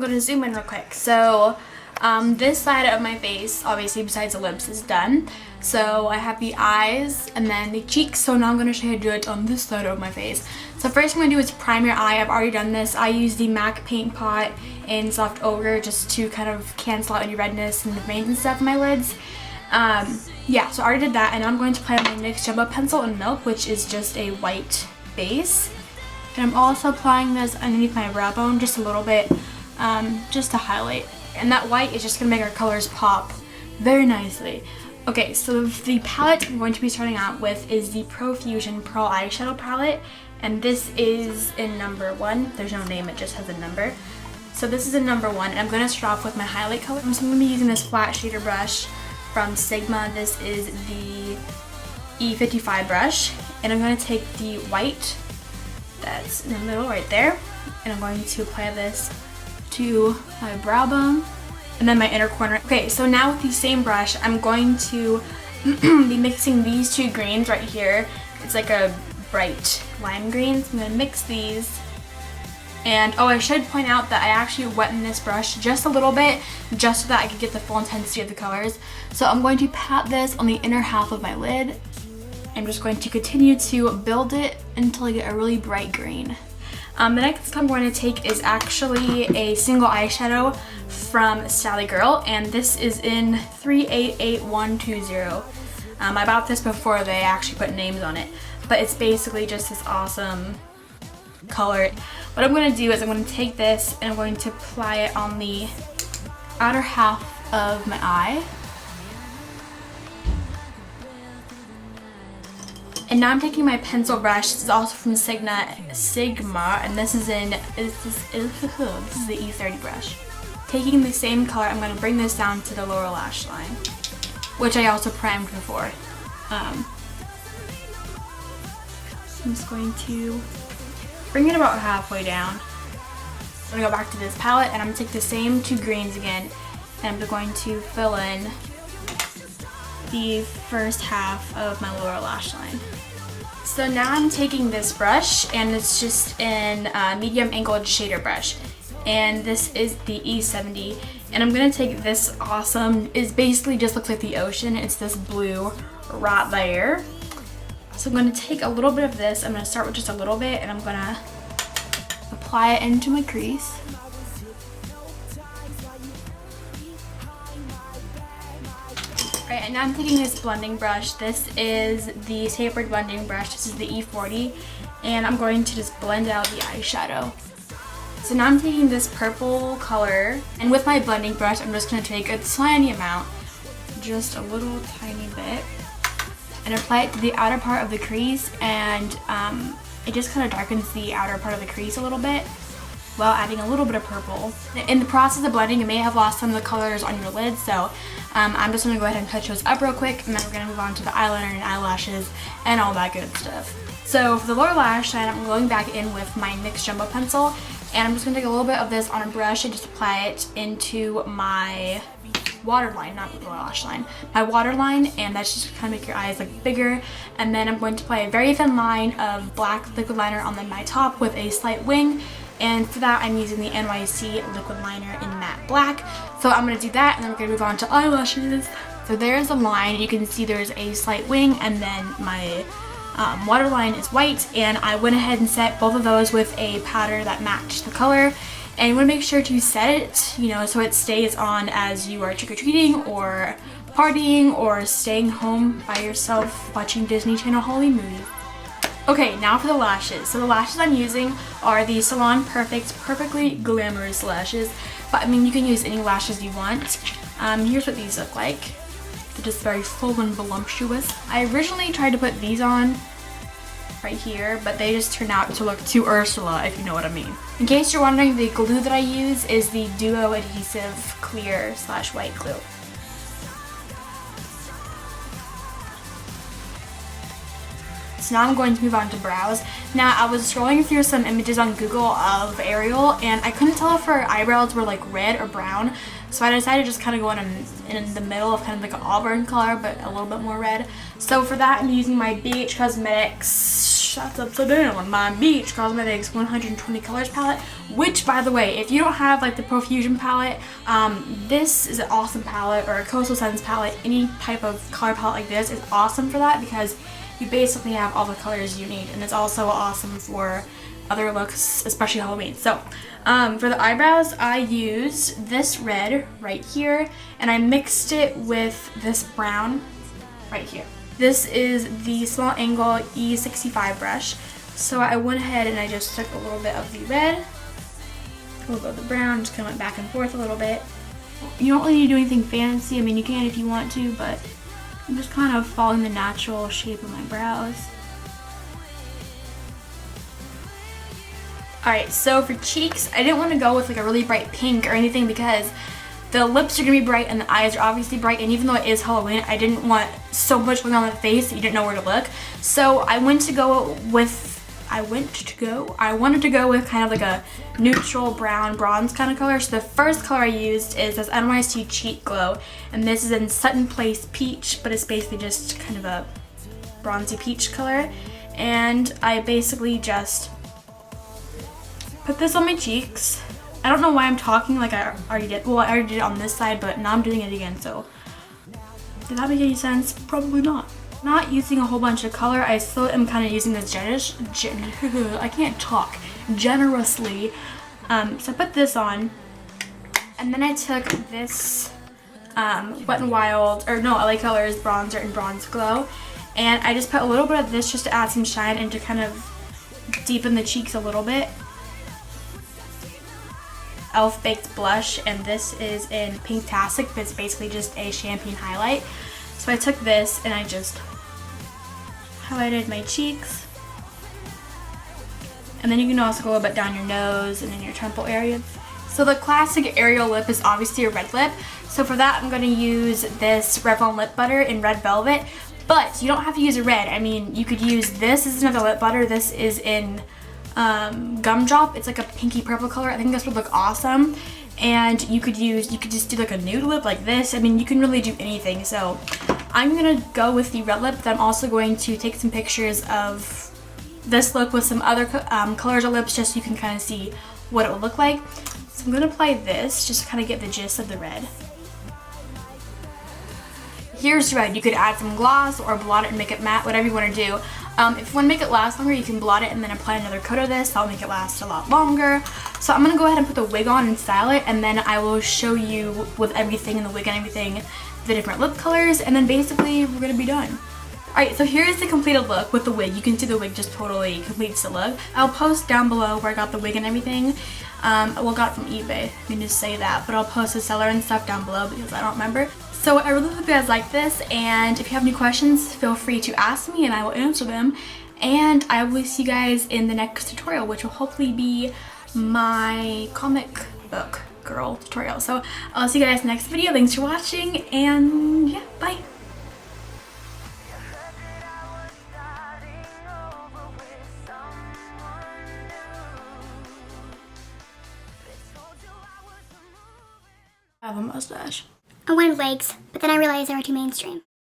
going to zoom in real quick. So this side of my face, obviously besides the lips, is done. So I have the eyes and then the cheeks. So now I'm going to show you how to do it on this side of my face. So first I'm going to do is prime your eye. I've already done this. I use the MAC Paint Pot in Soft Ochre just to kind of cancel out any redness and the veins and stuff in my lids. Yeah, so I already did that, and I'm going to apply my NYX Jumbo Pencil in Milk, which is just a white base. And I'm also applying this underneath my brow bone just a little bit, just to highlight. And that white is just going to make our colors pop very nicely. Okay, so the palette I'm going to be starting out with is the Profusion Pearl Eyeshadow Palette. And this is in number 1. There's no name, it just has a number. So this is in number 1, and I'm going to start off with my highlight color. So I'm going to be using this flat shader brush from Sigma. This is the E55 brush, and I'm going to take the white that's in the middle right there, and I'm going to apply this to my brow bone and then my inner corner. Okay, so now with the same brush, I'm going to be mixing these two greens right here. It's like a bright lime green, so I'm going to mix these. And oh, I should point out that I actually wetted this brush just a little bit, just so that I could get the full intensity of the colors. So I'm going to pat this on the inner half of my lid. I'm just going to continue to build it until I get a really bright green. The next I'm going to take is actually a single eyeshadow from Sally Girl, and this is in 388120. I bought this before they actually put names on it, but it's basically just this awesome color. What I'm going to do is I'm going to take this and I'm going to apply it on the outer half of my eye. And now I'm taking my pencil brush. This is also from Sigma, and this is the E30 brush. Taking the same color, I'm going to bring this down to the lower lash line, which I also primed before. I'm just going to bring it about halfway down. I'm going to go back to this palette, and I'm going to take the same two greens again, and I'm going to fill in the first half of my lower lash line. So now I'm taking this brush, and it's just in medium angled shader brush, and this is the E70, and I'm going to take this awesome, it basically just looks like the ocean. It's this blue right there. So I'm going to take a little bit of this. I'm going to start with just a little bit, and I'm going to apply it into my crease. Alright, and now I'm taking this blending brush. This is the tapered blending brush. This is the E40, and I'm going to just blend out the eyeshadow. So now I'm taking this purple color, and with my blending brush, I'm just going to take a tiny amount, just a little tiny bit, and apply it to the outer part of the crease, and it just kind of darkens the outer part of the crease a little bit while adding a little bit of purple. In the process of blending, you may have lost some of the colors on your lid, so I'm just going to go ahead and touch those up real quick, and then we're going to move on to the eyeliner and eyelashes and all that good stuff. So for the lower lash line, I'm going back in with my NYX Jumbo Pencil, and I'm just going to take a little bit of this on a brush and just apply it into my waterline, not the lash line, my waterline, and that's just kind of make your eyes look bigger. And then I'm going to apply a very thin line of black liquid liner on my top with a slight wing, and for that I'm using the NYC liquid liner in matte black. So I'm going to do that, and then we're going to move on to eyelashes. So there's a line, you can see there's a slight wing, and then my waterline is white, and I went ahead and set both of those with a powder that matched the color. And you want to make sure to set it, you know, so it stays on as you are trick-or-treating or partying or staying home by yourself watching Disney Channel Halloween movies. Okay, now for the lashes. So the lashes I'm using are the Salon Perfect Perfectly Glamorous lashes. But I mean, you can use any lashes you want. Here's what these look like. They're just very full and voluptuous. I originally tried to put these on right here, but they just turned out to look too Ursula, if you know what I mean. In case you're wondering, the glue that I use is the Duo Adhesive Clear / White Glue. So now I'm going to move on to brows. Now I was scrolling through some images on Google of Ariel, and I couldn't tell if her eyebrows were like red or brown, so I decided to just kind of go in the middle of kind of like an auburn color, but a little bit more red. So for that, I'm using my BH Cosmetics shots upside down on my beach cosmetics 120 colors palette, which, by the way, if you don't have like the Profusion palette, this is an awesome palette, or a Coastal Scents palette. Any type of color palette like this is awesome for that, because you basically have all the colors you need, and it's also awesome for other looks, especially Halloween. So for the eyebrows, I used this red right here, and I mixed it with this brown right here. This is the small angle E65 brush. So I went ahead and I just took a little bit of the red, a little bit of the brown, just kind of went back and forth a little bit. You don't really need to do anything fancy. I mean, you can if you want to, but I'm just kind of following the natural shape of my brows. Alright, so for cheeks, I didn't want to go with like a really bright pink or anything, because the lips are going to be bright and the eyes are obviously bright, and even though it is Halloween, I didn't want so much going on the face that you didn't know where to look. So I wanted to go with kind of like a neutral brown bronze kind of color. So the first color I used is this NYC Cheek Glow, and this is in Sutton Place Peach, but it's basically just kind of a bronzy peach color. And I basically just put this on my cheeks. I don't know why I'm talking like I already did. Well, I already did it on this side, but now I'm doing it again, so did that make any sense? Probably not. Not using a whole bunch of color. I still am kind of using this I can't talk. Generously. So I put this on, and then I took this Wet n Wild, or no, LA Colors bronzer in Bronze Glow, and I just put a little bit of this just to add some shine and to kind of deepen the cheeks a little bit. Elf Baked Blush, and this is in Pinktastic, but it's basically just a champagne highlight. So I took this and I just highlighted my cheeks. And then you can also go a little bit down your nose and in your temple area. So the classic Ariel lip is obviously a red lip. So for that, I'm going to use this Revlon Lip Butter in Red Velvet. But you don't have to use a red. I mean, you could use this. This is another lip butter. This is in Gumdrop. It's like a pinky purple color. I think this would look awesome. And you could just do like a nude lip like this. I mean, you can really do anything. So I'm gonna go with the red lip, but I'm also going to take some pictures of this look with some other colors of lips, just so you can kind of see what it would look like. So I'm gonna apply this just to kind of get the gist of the red. Here's red. You could add some gloss or blot it and make it matte, whatever you want to do. If you want to make it last longer, you can blot it and then apply another coat of this. That'll make it last a lot longer. So I'm going to go ahead and put the wig on and style it, and then I will show you with everything in the wig and everything, the different lip colors, and then basically we're going to be done. Alright, so here is the completed look with the wig. You can see the wig just totally completes the look. I'll post down below where I got the wig and everything. Well, got it from eBay. I can just say that, but I'll post the seller and stuff down below because I don't remember. So I really hope you guys like this, and if you have any questions, feel free to ask me and I will answer them. And I will see you guys in the next tutorial, which will hopefully be my comic book girl tutorial. So I'll see you guys next video. Thanks for watching, and yeah, bye. I have a mustache. I wanted legs, but then I realized they were too mainstream.